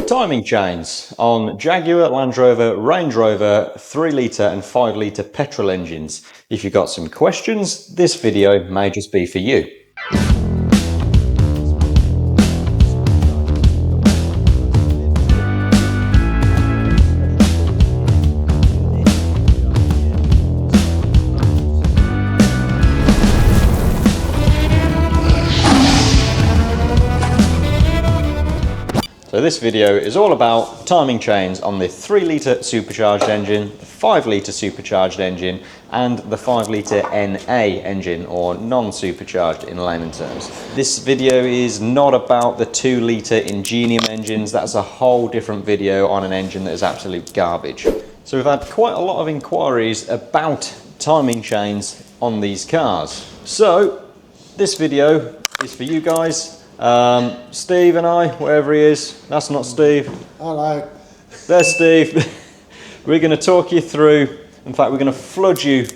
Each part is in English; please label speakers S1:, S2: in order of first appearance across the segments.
S1: Timing chains on Jaguar, Land Rover, Range Rover 3 litre and 5 litre petrol engines. If you've got some questions, this video may just be for you. So this video is all about timing chains on the 3 litre supercharged engine, the 5 litre supercharged engine and the 5 litre NA engine, or non-supercharged in layman terms. This video is not about the 2 litre Ingenium engines. That's a whole different video on an engine that is absolute garbage. So we've had quite a lot of inquiries about timing chains on these cars. So this video is for you guys. Steve and I, wherever he is, that's not Steve.
S2: Hello.
S1: There's Steve. We're going to talk you through, in fact we're going to flood you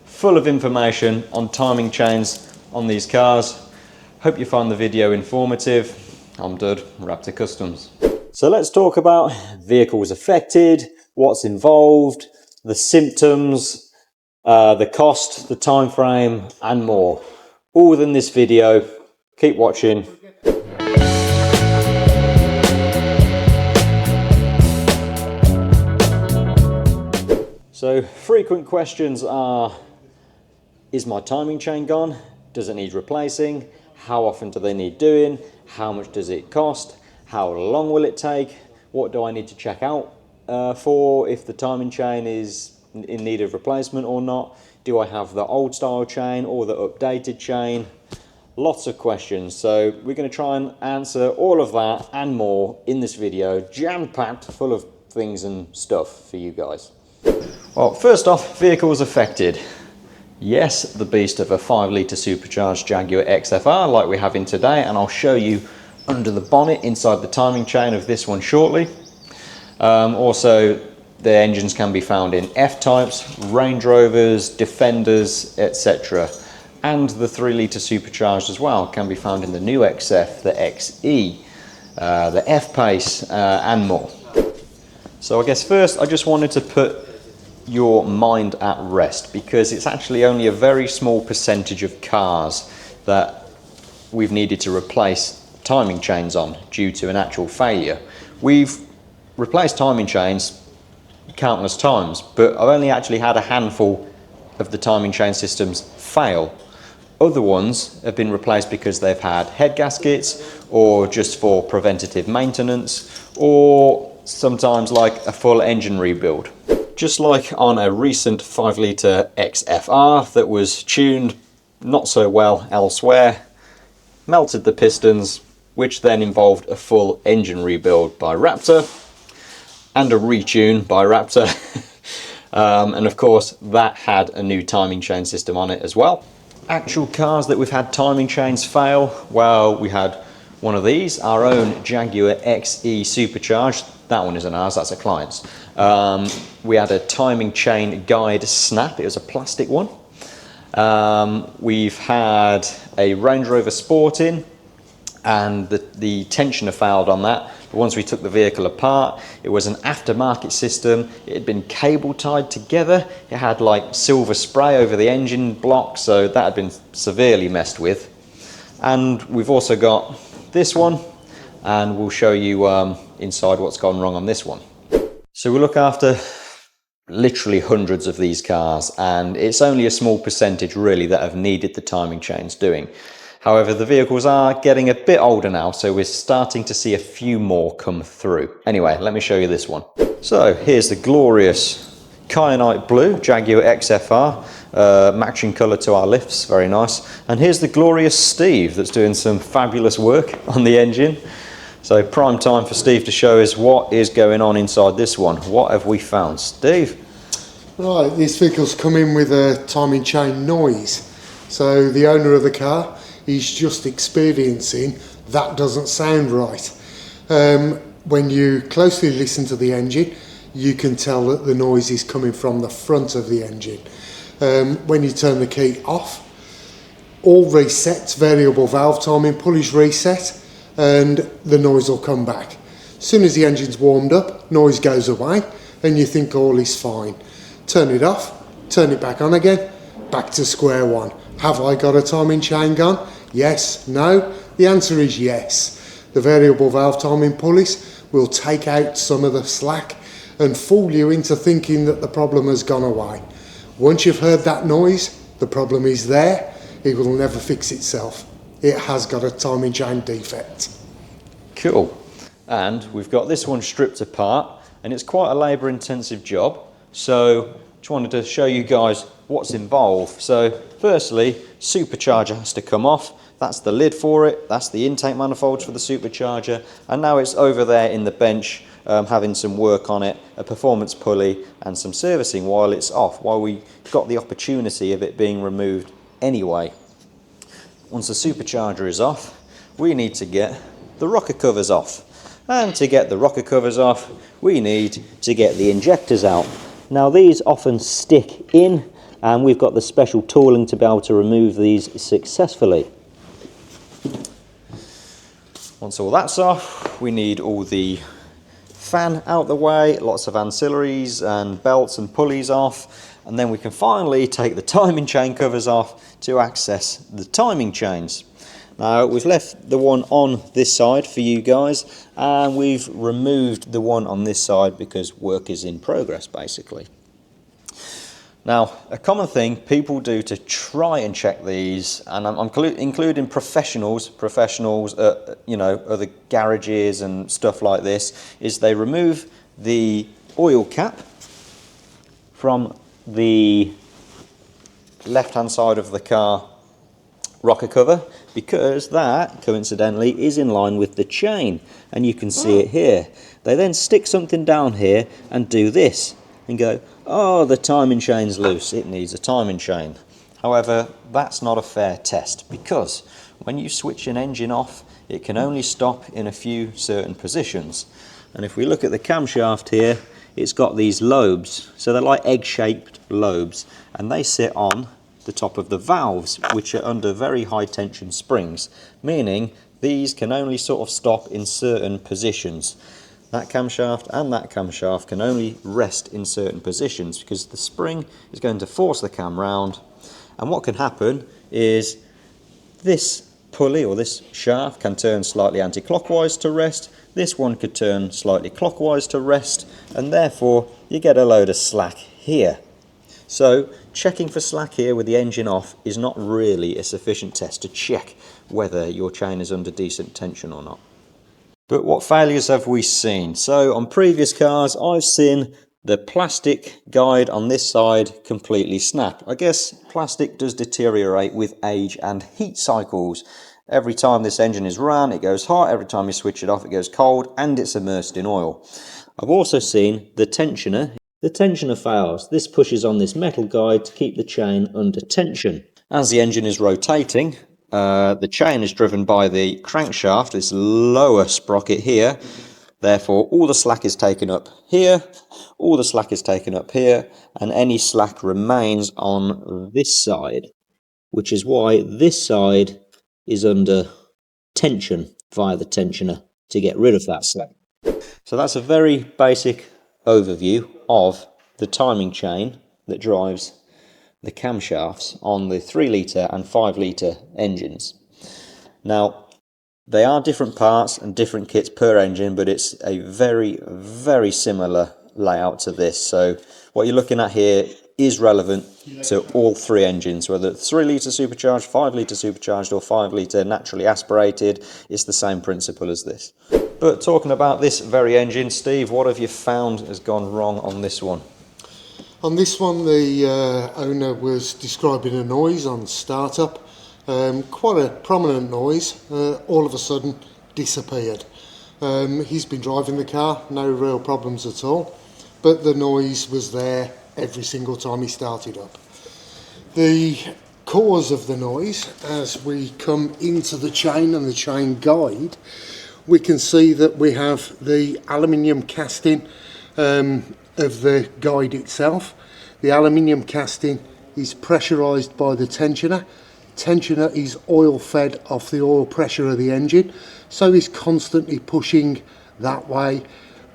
S1: full of information on timing chains on these cars. Hope you find the video informative. I'm Dud, Raptor Customs. So let's talk about vehicles affected, what's involved, the symptoms, the cost, the time frame and more. All within this video. Keep watching. So frequent questions are, is my timing chain gone? Does it need replacing? How often do they need doing? How much does it cost? How long will it take? What do I need to check out for if the timing chain is in need of replacement or not? Do I have the old style chain or the updated chain? Lots of questions, so we're going to try and answer all of that and more in this video, jam-packed full of things and stuff for you guys. Well, first off, vehicles affected. Yes, the beast of a 5 litre supercharged Jaguar XFR like we have in today, and I'll show you under the bonnet inside the timing chain of this one shortly. Also, the engines can be found in F-types, Range Rovers, Defenders, etc. And the 3 litre supercharged as well can be found in the new XF, the XE, the F-Pace and more. So I guess first I just wanted to put your mind at rest, because it's actually only a very small percentage of cars that we've needed to replace timing chains on due to an actual failure. We've replaced timing chains countless times, but I've only actually had a handful of the timing chain systems fail. Other ones have been replaced because they've had head gaskets, or just for preventative maintenance, or sometimes like a full engine rebuild. Just like on a recent 5 litre XFR that was tuned not so well elsewhere, melted the pistons, which then involved a full engine rebuild by Raptor and a retune by Raptor. And of course that had a new timing chain system on it as well. Actual cars that we've had timing chains fail, well, we had one of these, our own Jaguar XE Supercharged. That one isn't ours, that's a client's. We had a timing chain guide snap, it was a plastic one. We've had a Range Rover Sporting, and the tensioner failed on that. But once we took the vehicle apart, it was an aftermarket system. It had been cable tied together. It had like silver spray over the engine block, so that had been severely messed with. And we've also got this one, and we'll show you inside what's gone wrong on this one. So we look after literally hundreds of these cars, and it's only a small percentage really that have needed the timing chains doing. However, the vehicles are getting a bit older now, so we're starting to see a few more come through. Anyway, let me show you this one. So here's the glorious kyanite blue Jaguar XFR, matching colour to our lifts, very nice. And here's the glorious Steve that's doing some fabulous work on the engine. So prime time for Steve to show us what is going on inside this one. What have we found, Steve?
S2: Right, this vehicle's come in with a timing chain noise. So the owner of the car, he's just experiencing that doesn't sound right. When you closely listen to the engine, you can tell that the noise is coming from the front of the engine. When you turn the key off, all resets, variable valve timing, pull is reset, and the noise will come back. As soon as the engine's warmed up, noise goes away and you think all is fine. Turn it off, turn it back on again, back to square one. Have I got a timing chain gone? Yes, no? The answer is yes. The variable valve timing pulleys will take out some of the slack and fool you into thinking that the problem has gone away. Once you've heard that noise, the problem is there, it will never fix itself. It has got a timing chain defect.
S1: Cool. And we've got this one stripped apart, and it's quite a labour intensive job, so just wanted to show you guys what's involved. So firstly, supercharger has to come off. That's the lid for it, that's the intake manifolds for the supercharger, and now it's over there in the bench having some work on it, a performance pulley and some servicing while it's off, while we got the opportunity of it being removed anyway. Once the supercharger is off, we need to get the rocker covers off. And to get the rocker covers off, we need to get the injectors out. Now these often stick in, and we've got the special tooling to be able to remove these successfully. Once all that's off, we need all the fan out the way, lots of ancillaries and belts and pulleys off, and then we can finally take the timing chain covers off to access the timing chains. Now we've left the one on this side for you guys, and we've removed the one on this side because work is in progress basically. Now, a common thing people do to try and check these, and I'm including professionals, you know, other garages and stuff like this, is they remove the oil cap from the left-hand side of the car rocker cover, because that, coincidentally, is in line with the chain, and you can see it here. They then stick something down here and do this, and go, oh, the timing chain's loose, it needs a timing chain. However, that's not a fair test, because when you switch an engine off, it can only stop in a few certain positions. And if we look at the camshaft here, it's got these lobes, so they're like egg-shaped lobes, and they sit on the top of the valves, which are under very high tension springs, meaning these can only sort of stop in certain positions. That camshaft and that camshaft can only rest in certain positions because the spring is going to force the cam round, and what can happen is this pulley or this shaft can turn slightly anti-clockwise to rest, this one could turn slightly clockwise to rest, and therefore you get a load of slack here. So checking for slack here with the engine off is not really a sufficient test to check whether your chain is under decent tension or not. But what failures have we seen? So on previous cars, I've seen the plastic guide on this side completely snap. I guess plastic does deteriorate with age and heat cycles. Every time this engine is run, it goes hot. Every time you switch it off, it goes cold, and it's immersed in oil. I've also seen the tensioner. The tensioner fails. This pushes on this metal guide to keep the chain under tension. As the engine is rotating, the chain is driven by the crankshaft, this lower sprocket here. Therefore, all the slack is taken up here, all the slack is taken up here, and any slack remains on this side, which is why this side is under tension via the tensioner to get rid of that slack. So that's a very basic overview of the timing chain that drives the camshafts on the 3 litre and 5 litre engines. Now, they are different parts and different kits per engine, but it's a very, very similar layout to this. So what you're looking at here is relevant to all 3 engines, whether it's 3 litre supercharged, 5 litre supercharged, or 5 litre naturally aspirated. It's the same principle as this. But talking about this very engine, Steve, what have you found has gone wrong on this one?
S2: On this one, the owner was describing a noise on startup, quite a prominent noise, all of a sudden disappeared. He's been driving the car, no real problems at all, but the noise was there every single time he started up. The cause of the noise, as we come into the chain and the chain guide, we can see that we have the aluminium casting of the guide itself. The aluminium casting is pressurised by the tensioner. Tensioner is oil fed off the oil pressure of the engine, so is constantly pushing that way,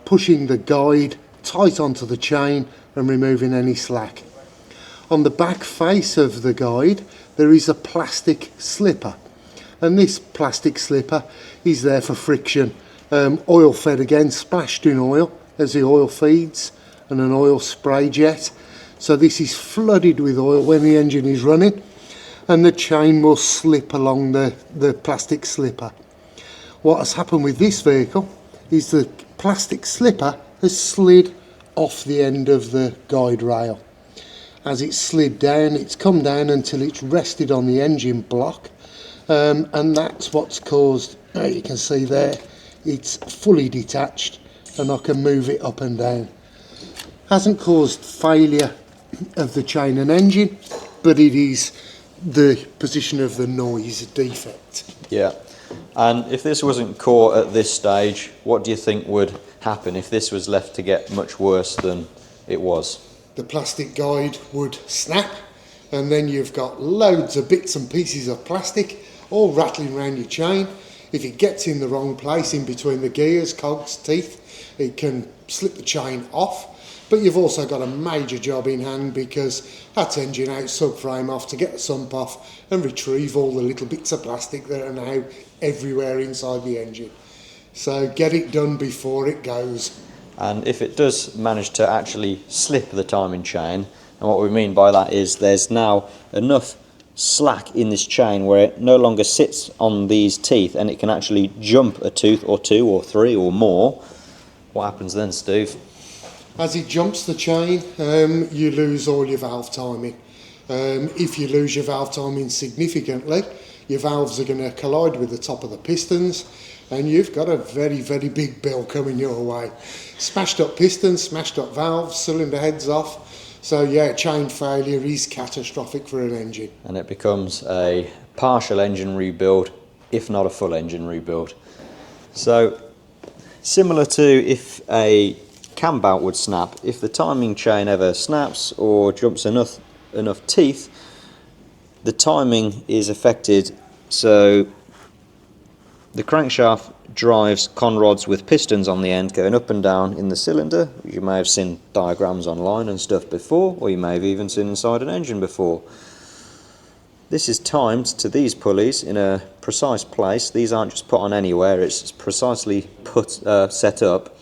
S2: pushing the guide tight onto the chain and removing any slack. On the back face of the guide there is a plastic slipper, and this plastic slipper is there for friction. Oil fed again, splashed in oil as the oil feeds, and an oil spray jet. So this is flooded with oil when the engine is running, and the chain will slip along the plastic slipper. What has happened with this vehicle is the plastic slipper has slid off the end of the guide rail. As it's slid down, it's come down until it's rested on the engine block, and that's what's caused, you can see there, it's fully detached and I can move it up and down. Hasn't caused failure of the chain and engine, but it is the position of the noise defect.
S1: Yeah. And if this wasn't caught at this stage, what do you think would happen if this was left to get much worse than it was?
S2: The plastic guide would snap, and then you've got loads of bits and pieces of plastic all rattling around your chain. If it gets in the wrong place, in between the gears, cogs, teeth, it can slip the chain off. But you've also got a major job in hand, because that's engine out, subframe off, to get the sump off and retrieve all the little bits of plastic that are now everywhere inside the engine. So get it done before it goes.
S1: And if it does manage to actually slip the timing chain, and what we mean by that is there's now enough slack in this chain where it no longer sits on these teeth and it can actually jump a tooth or two or three or more, what happens then, Steve?
S2: As it jumps the chain, you lose all your valve timing. If you lose your valve timing significantly, your valves are going to collide with the top of the pistons, and you've got a very, very big bill coming your way. Smashed up pistons, smashed up valves, cylinder heads off. So yeah, chain failure is catastrophic for an engine.
S1: And it becomes a partial engine rebuild, if not a full engine rebuild. So similar to if a cam belt would snap, if the timing chain ever snaps or jumps enough teeth, the timing is affected. So the crankshaft drives conrods with pistons on the end going up and down in the cylinder. You may have seen diagrams online and stuff before, or you may have even seen inside an engine before. This is timed to these pulleys in a precise place. These aren't just put on anywhere, it's precisely set up.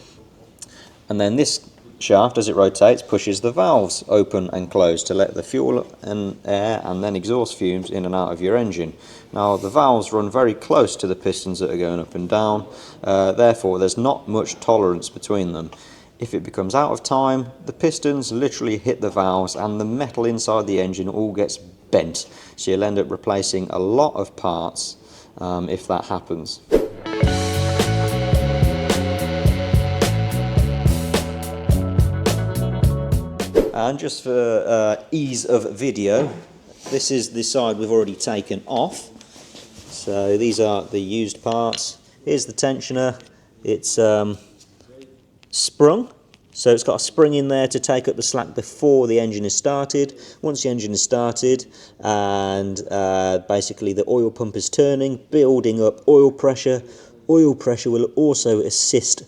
S1: And then this shaft, as it rotates, pushes the valves open and close to let the fuel and air and then exhaust fumes in and out of your engine. Now the valves run very close to the pistons that are going up and down, therefore there's not much tolerance between them. If it becomes out of time, the pistons literally hit the valves and the metal inside the engine all gets bent, so you'll end up replacing a lot of parts if that happens. And just for ease of video, this is the side we've already taken off. So these are the used parts. Here's the tensioner. It's sprung, so it's got a spring in there to take up the slack before the engine is started. Once the engine is started and basically the oil pump is turning, building up oil pressure will also assist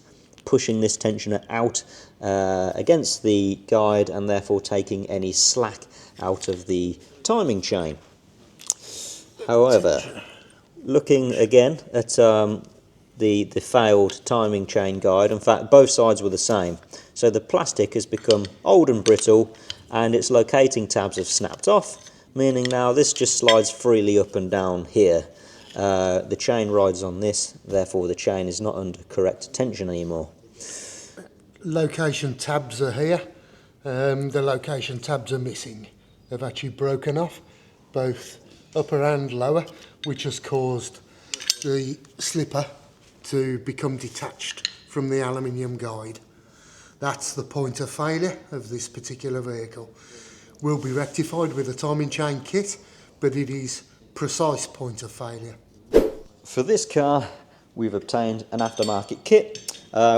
S1: pushing this tensioner out against the guide and therefore taking any slack out of the timing chain. However, looking again at the failed timing chain guide, in fact both sides were the same. So the plastic has become old and brittle and its locating tabs have snapped off, meaning now this just slides freely up and down here. The chain rides on this, therefore the chain is not under correct tension anymore.
S2: Location tabs are here. The location tabs are missing. They've actually broken off, both upper and lower, which has caused the slipper to become detached from the aluminium guide. That's the point of failure of this particular vehicle. Will be rectified with a timing chain kit, but it is precise point of failure.
S1: For this car, we've obtained an aftermarket kit.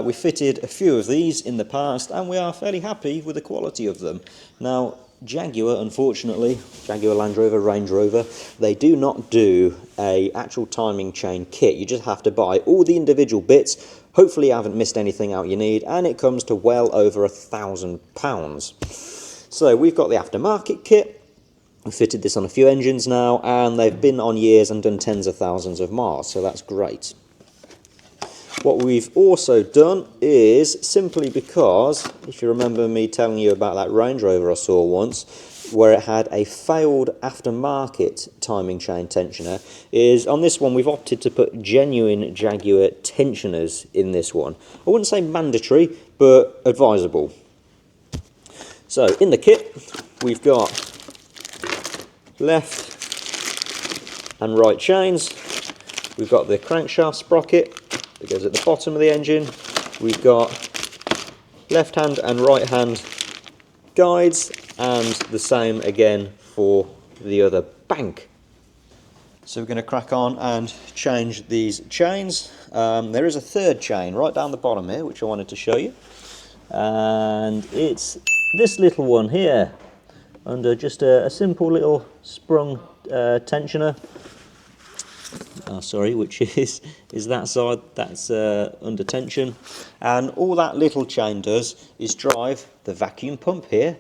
S1: We fitted a few of these in the past and we are fairly happy with the quality of them. Now Jaguar, unfortunately, Jaguar Land Rover, Range Rover, they do not do a actual timing chain kit. You just have to buy all the individual bits Hopefully you haven't missed anything out you need, and it comes to well over £1,000. So we've got the aftermarket kit. I've fitted this on a few engines now, and they've been on years and done tens of thousands of miles, so that's great. What we've also done is, simply because, if you remember me telling you about that Range Rover I saw once, where it had a failed aftermarket timing chain tensioner, is on this one we've opted to put genuine Jaguar tensioners in this one. I wouldn't say mandatory, but advisable. So in the kit we've got left and right chains, we've got the crankshaft sprocket that goes at the bottom of the engine, we've got left hand and right hand guides, and the same again for the other bank. So we're going to crack on and change these chains. There is a third chain right down the bottom here which I wanted to show you, and it's this little one here under just a simple little sprung tensioner. Which is that side, that's under tension, and all that little chain does is drive the vacuum pump here,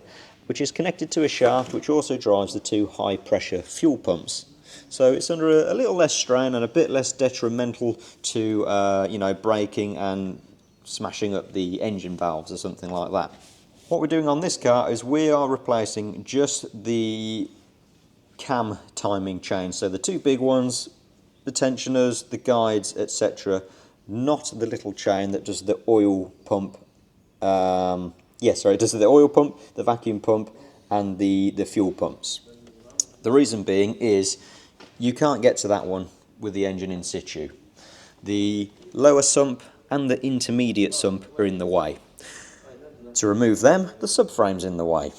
S1: which is connected to a shaft which also drives the two high pressure fuel pumps. So it's under a little less strain and a bit less detrimental to braking and smashing up the engine valves or something like that. What we're doing on this car is we are replacing just the cam timing chain, so the two big ones, the tensioners, the guides, etc., not the little chain that does the oil pump. It does the oil pump, the vacuum pump, and the fuel pumps. The reason being is you can't get to that one with the engine in situ. The lower sump and the intermediate sump are in the way. To remove them, the subframe's in the way.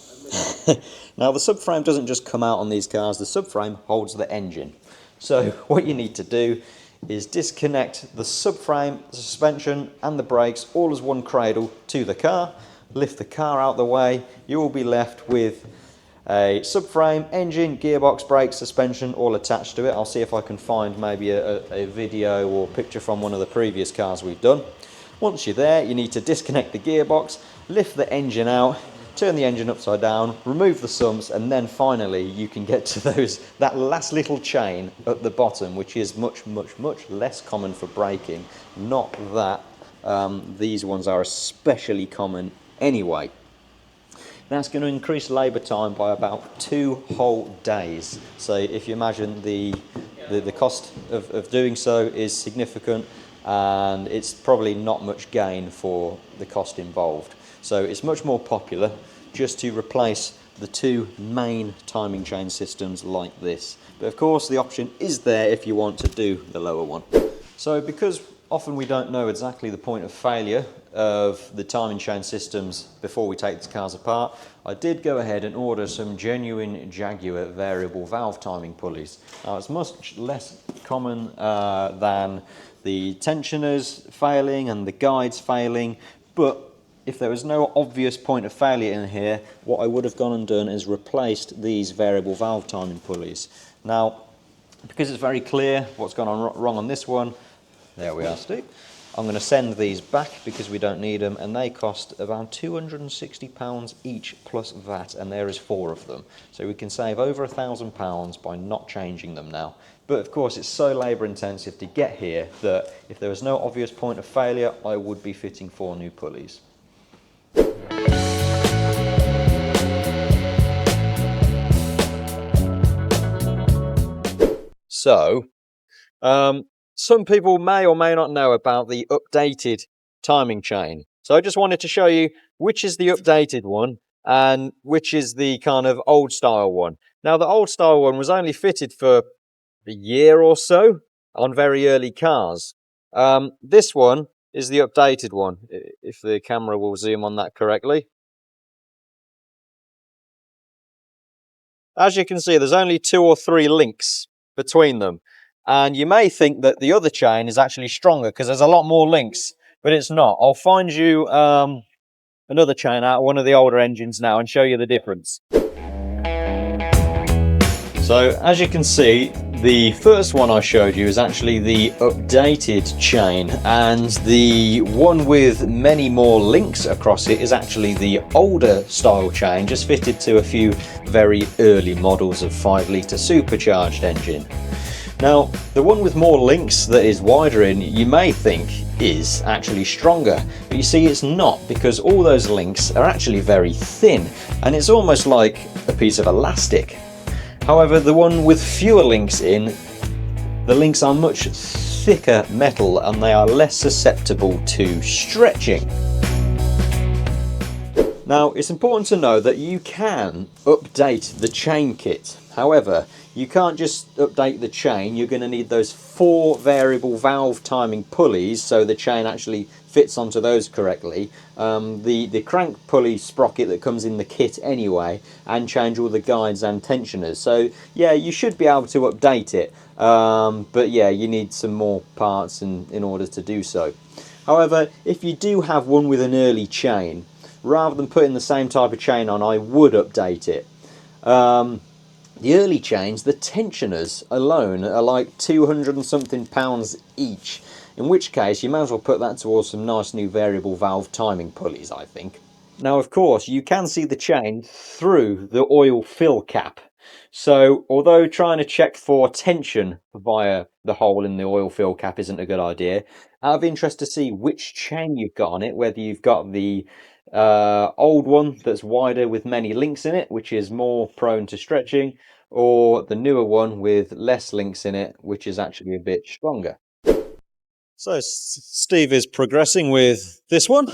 S1: Now the subframe doesn't just come out on these cars, the subframe holds the engine. So what you need to do is disconnect the subframe, the suspension and the brakes all as one cradle to the car, lift the car out the way, you will be left with a subframe, engine, gearbox, brakes, suspension all attached to it. I'll see if I can find maybe a video or picture from one of the previous cars we've done. Once you're there, you need to disconnect the gearbox, lift the engine out, turn the engine upside down, remove the sumps, and then finally you can get to that last little chain at the bottom, which is much less common for braking. Not that these ones are especially common anyway. That's going to increase labour time by about 2 whole days. So if you imagine the cost of doing so is significant, and it's probably not much gain for the cost involved. So it's much more popular just to replace the two main timing chain systems like this. But of course the option is there if you want to do the lower one. So because often we don't know exactly the point of failure of the timing chain systems before we take the cars apart, I did go ahead and order some genuine Jaguar variable valve timing pulleys. Now it's much less common than the tensioners failing and the guides failing, but if there was no obvious point of failure in here, what I would have gone and done is replaced these variable valve timing pulleys. Now, because it's very clear what's gone on wrong on this one, there we are, Steve. I'm going to send these back because we don't need them, and they cost around £260 each plus VAT, and there is 4 of them. So we can save over £1,000 by not changing them now. But of course it's so labour intensive to get here that if there was no obvious point of failure, I would be fitting 4 new pulleys. So, some people may or may not know about the updated timing chain. So I just wanted to show you which is the updated one and which is the kind of old style one. Now the old style one was only fitted for a year or so on very early cars. This one is the updated one, if the camera will zoom on that correctly. As you can see, there's only 2 or 3 links between them. And you may think that the other chain is actually stronger because there's a lot more links, but it's not. I'll find you another chain out of one of the older engines now and show you the difference. So as you can see, The first one I showed you is actually the updated chain, and the one with many more links across it is actually the older style chain, just fitted to a few very early models of 5-litre supercharged engine. Now, the one with more links that is wider in, you may think is actually stronger, but you see it's not, because all those links are actually very thin, and it's almost like a piece of elastic. However, the one with fewer links in, the links are much thicker metal and they are less susceptible to stretching. Now, it's important to know that you can update the chain kit. However, you can't just update the chain. You're going to need those 4 variable valve timing pulleys so the chain actually fits onto those correctly. The crank pulley sprocket that comes in the kit anyway, and change all the guides and tensioners. So yeah, you should be able to update it, but yeah, you need some more parts in order to do so. However, if you do have one with an early chain, rather than putting the same type of chain on, I would update it. The early chains, the tensioners alone are like 200 and something pounds each, in which case you might as well put that towards some nice new variable valve timing pulleys, I think. Now, of course, you can see the chain through the oil fill cap. So, although trying to check for tension via the hole in the oil fill cap isn't a good idea, out of interest to see which chain you've got on it, whether you've got the old one that's wider with many links in it, which is more prone to stretching, or the newer one with less links in it, which is actually a bit stronger. So Steve is progressing with this one.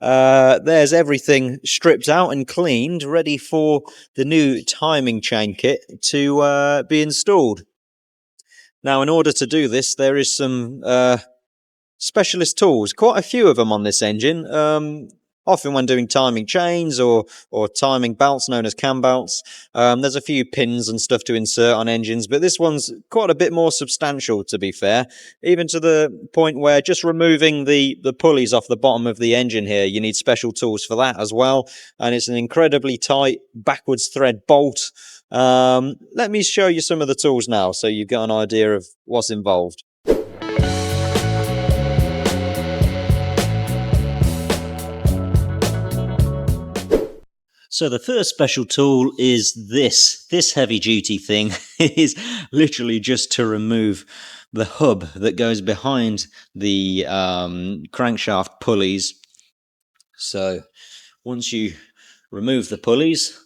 S1: There's everything stripped out and cleaned, ready for the new timing chain kit to be installed. Now, in order to do this, there is some specialist tools, quite a few of them on this engine. Often when doing timing chains or timing belts known as cam belts, there's a few pins and stuff to insert on engines, but this one's quite a bit more substantial, to be fair, even to the point where just removing the pulleys off the bottom of the engine here, you need special tools for that as well, and it's an incredibly tight backwards thread bolt. Let me show you some of the tools now so you've got an idea of what's involved. So the first special tool is this heavy duty thing. Is literally just to remove the hub that goes behind the crankshaft pulleys. So once you remove the pulleys,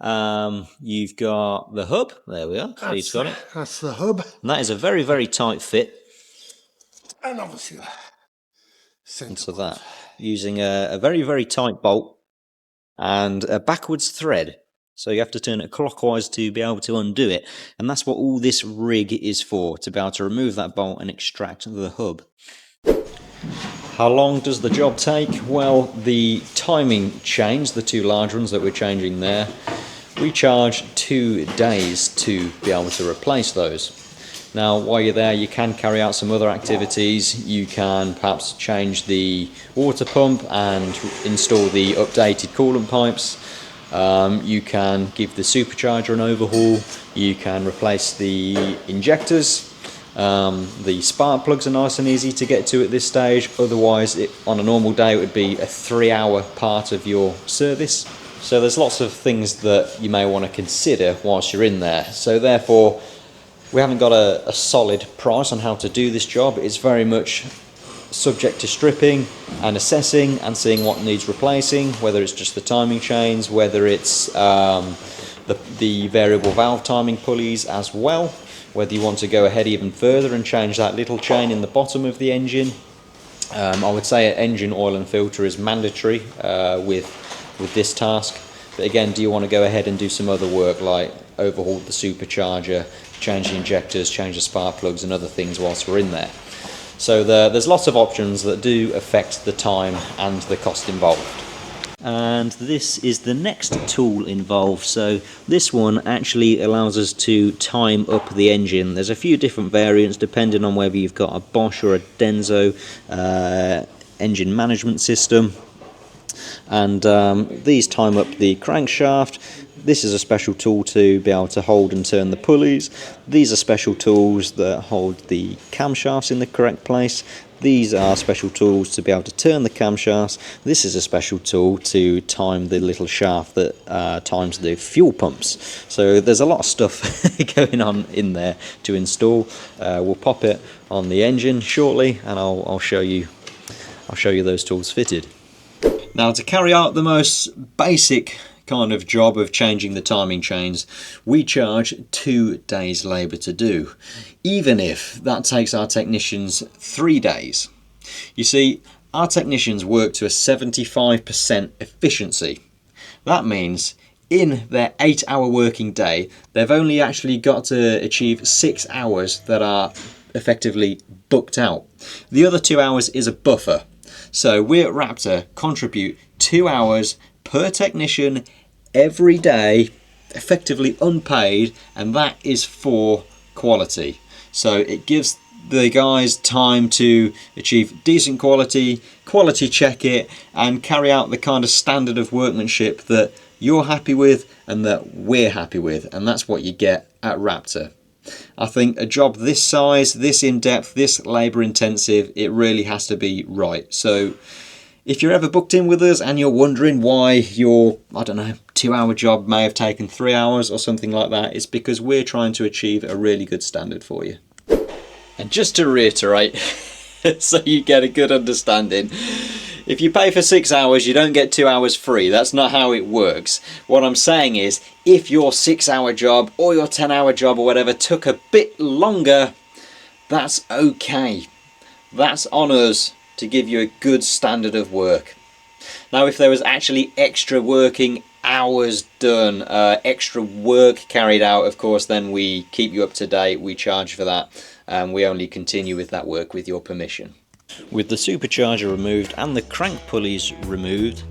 S1: you've got the hub. There we are. Steve's got it.
S2: That's the hub.
S1: And that is a very, very tight fit.
S2: And obviously
S1: into that, using a very, very tight bolt and a backwards thread, so you have to turn it clockwise to be able to undo it, and that's what all this rig is for, to be able to remove that bolt and extract the hub. How long does the job take? Well, the timing chains, the 2 large ones that we're changing there, we charge 2 days to be able to replace those. Now, while you're there, you can carry out some other activities. You can perhaps change the water pump and install the updated coolant pipes. You can give the supercharger an overhaul. You can replace the injectors. The spark plugs are nice and easy to get to at this stage. Otherwise, on a normal day, it would be a 3-hour part of your service. So there's lots of things that you may want to consider whilst you're in there. So therefore, we haven't got a solid price on how to do this job. It's very much subject to stripping and assessing and seeing what needs replacing, whether it's just the timing chains, whether it's the variable valve timing pulleys as well, whether you want to go ahead even further and change that little chain in the bottom of the engine. I would say engine oil and filter is mandatory with this task. But again, do you want to go ahead and do some other work like overhaul the supercharger, change the injectors, change the spark plugs and other things whilst we're in there? So there's lots of options that do affect the time and the cost involved. And this is the next tool involved. So this one actually allows us to time up the engine. There's a few different variants depending on whether you've got a Bosch or a Denso engine management system. And these time up the crankshaft. This is a special tool to be able to hold and turn the pulleys. These are special tools that hold the camshafts in the correct place. These are special tools to be able to turn the camshafts. This is a special tool to time the little shaft that times the fuel pumps. So there's a lot of stuff going on in there to install. We'll pop it on the engine shortly, and I'll show you those tools fitted. Now, to carry out the most basic kind of job of changing the timing chains, we charge 2 days labour to do, even if that takes our technicians 3 days. You see, our technicians work to a 75% efficiency. That means in their 8-hour working day, they've only actually got to achieve 6 hours that are effectively booked out. The other 2 hours is a buffer. So we at Raptor contribute 2 hours per technician every day, effectively unpaid, and that is for quality. So it gives the guys time to achieve decent quality check it, and carry out the kind of standard of workmanship that you're happy with and that we're happy with, and that's what you get at Raptor. I think a job this size, this in-depth, this labour intensive, it really has to be right. So if you're ever booked in with us and you're wondering why your, I don't know, 2-hour job may have taken 3 hours or something like that, it's because we're trying to achieve a really good standard for you. And just to reiterate, so you get a good understanding, if you pay for 6 hours, you don't get 2 hours free. That's not how it works. What I'm saying is, if your 6-hour job or your 10-hour job or whatever took a bit longer, that's okay. That's on us to give you a good standard of work. Now, if there was actually extra working hours done, extra work carried out, of course, then we keep you up to date, we charge for that, and we only continue with that work with your permission. With the supercharger removed and the crank pulleys removed,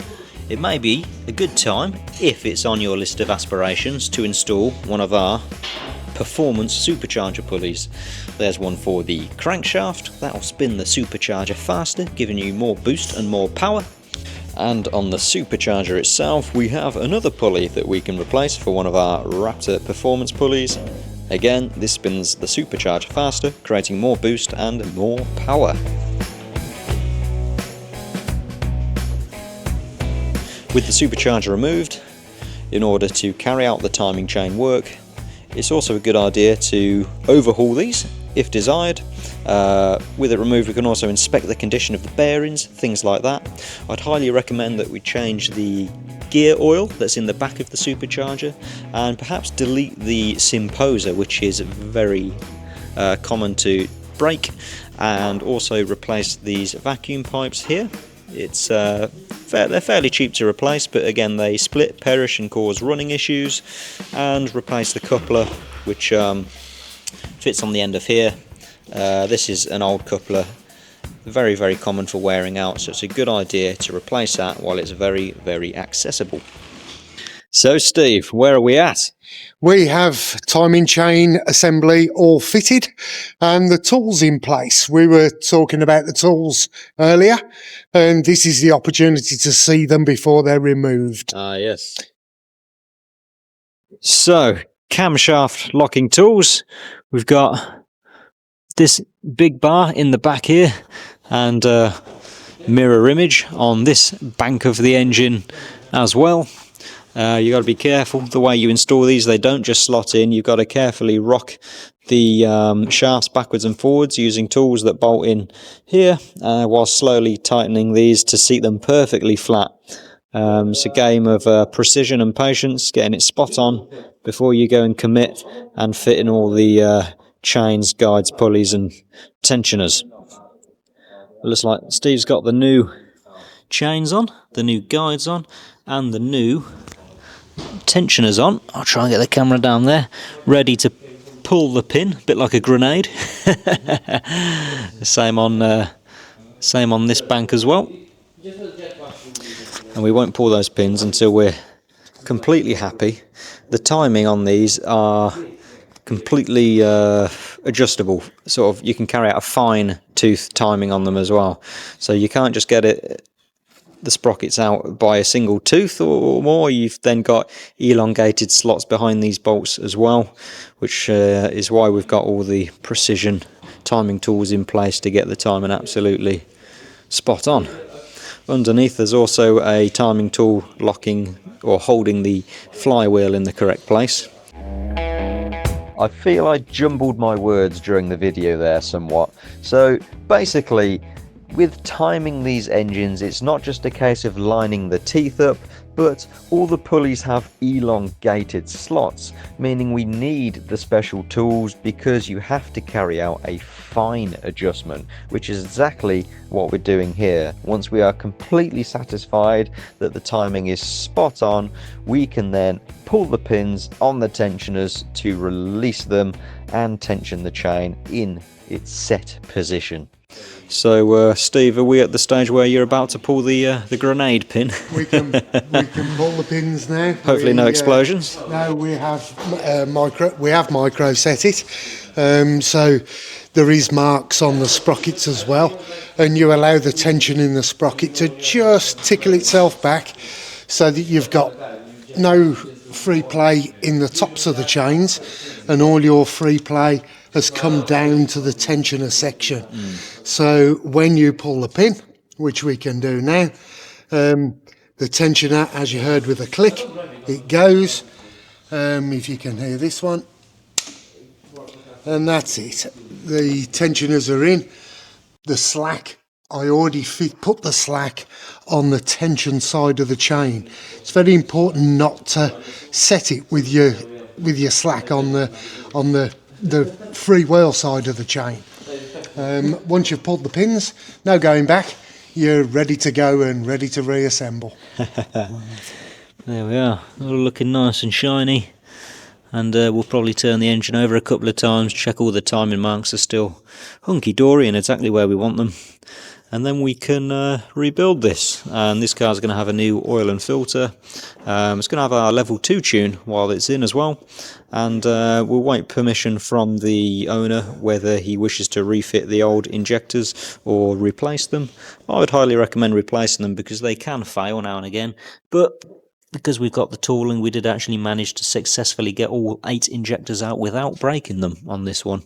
S1: it may be a good time, if it's on your list of aspirations, to install one of our performance supercharger pulleys. There's one for the crankshaft, that'll spin the supercharger faster, giving you more boost and more power. And on the supercharger itself, we have another pulley that we can replace for one of our Raptor performance pulleys. Again, this spins the supercharger faster, creating more boost and more power. With the supercharger removed, in order to carry out the timing chain work, it's also a good idea to overhaul these if desired. With it removed, we can also inspect the condition of the bearings, things like that. I'd highly recommend that we change the gear oil that's in the back of the supercharger, and perhaps delete the Simposer, which is very common to break, and also replace these vacuum pipes here. They're fairly cheap to replace, but again they split, perish and cause running issues. And replace the coupler, which fits on the end of here. This is an old coupler, very, very common for wearing out, so it's a good idea to replace that while it's very, very accessible. So Steve, where are we at?
S2: We have timing chain assembly all fitted and the tools in place. We were talking about the tools earlier, and this is the opportunity to see them before they're removed.
S1: Ah, yes. So, camshaft locking tools. We've got this big bar in the back here, and mirror image on this bank of the engine as well. You got to be careful the way you install these. They don't just slot in. You've got to carefully rock the shafts backwards and forwards using tools that bolt in here, while slowly tightening these to seat them perfectly flat. It's a game of precision and patience, getting it spot on before you go and commit and fit in all the chains, guides, pulleys and tensioners. It looks like Steve's got the new chains on, the new guides on, and the new tensioners on. I'll try and get the camera down there, ready to pull the pin, a bit like a grenade. Same on this bank as well. And we won't pull those pins until we're completely happy. The timing on these are completely adjustable. Sort of, you can carry out a fine tooth timing on them as well. So you can't just get it the sprockets out by a single tooth or more. You've then got elongated slots behind these bolts as well, which is why we've got all the precision timing tools in place to get the timing absolutely spot on. Underneath there's also a timing tool locking or holding the flywheel in the correct place. I feel I jumbled my words during the video there somewhat. So basically, with timing these engines, it's not just a case of lining the teeth up, but all the pulleys have elongated slots, meaning we need the special tools because you have to carry out a fine adjustment, which is exactly what we're doing here. Once we are completely satisfied that the timing is spot on, we can then pull the pins on the tensioners to release them and tension the chain in its set position. So, Steve, are we at the stage where you're about to pull the grenade pin?
S2: We can pull the pins now.
S1: Hopefully, no explosions.
S2: No, we have micro set it, so there is marks on the sprockets as well, and you allow the tension in the sprocket to just tickle itself back, so that you've got no free play in the tops of the chains, and all your free play has come down to the tensioner section. So when you pull the pin, which we can do now, the tensioner, as you heard with a click, it goes. If you can hear this one, and that's it. The tensioners are in. The slack, I already put the slack on the tension side of the chain. It's very important not to set it with your slack on the free wheel side of the chain. Once you've pulled the pins, no going back, you're ready to go and ready to reassemble.
S1: There we are, all looking nice and shiny, and we'll probably turn the engine over a couple of times, check all the timing marks are still hunky-dory and exactly where we want them, and then we can rebuild this. And this car's going to have a new oil and filter. It's going to have our level 2 tune while it's in as well, and we'll wait permission from the owner whether he wishes to refit the old injectors or replace them. I would highly recommend replacing them because they can fail now and again, but because we've got the tooling, we did actually manage to successfully get all 8 injectors out without breaking them on this one.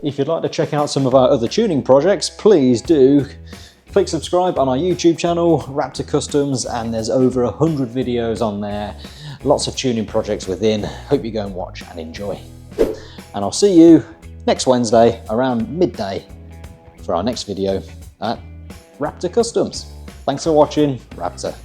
S1: If you'd like to check out some of our other tuning projects, please do click subscribe on our YouTube channel, Raptor Customs, and there's over 100 videos on there. Lots of tuning projects within. Hope you go and watch and enjoy. And I'll see you next Wednesday around midday for our next video at Raptor Customs. Thanks for watching, Raptor.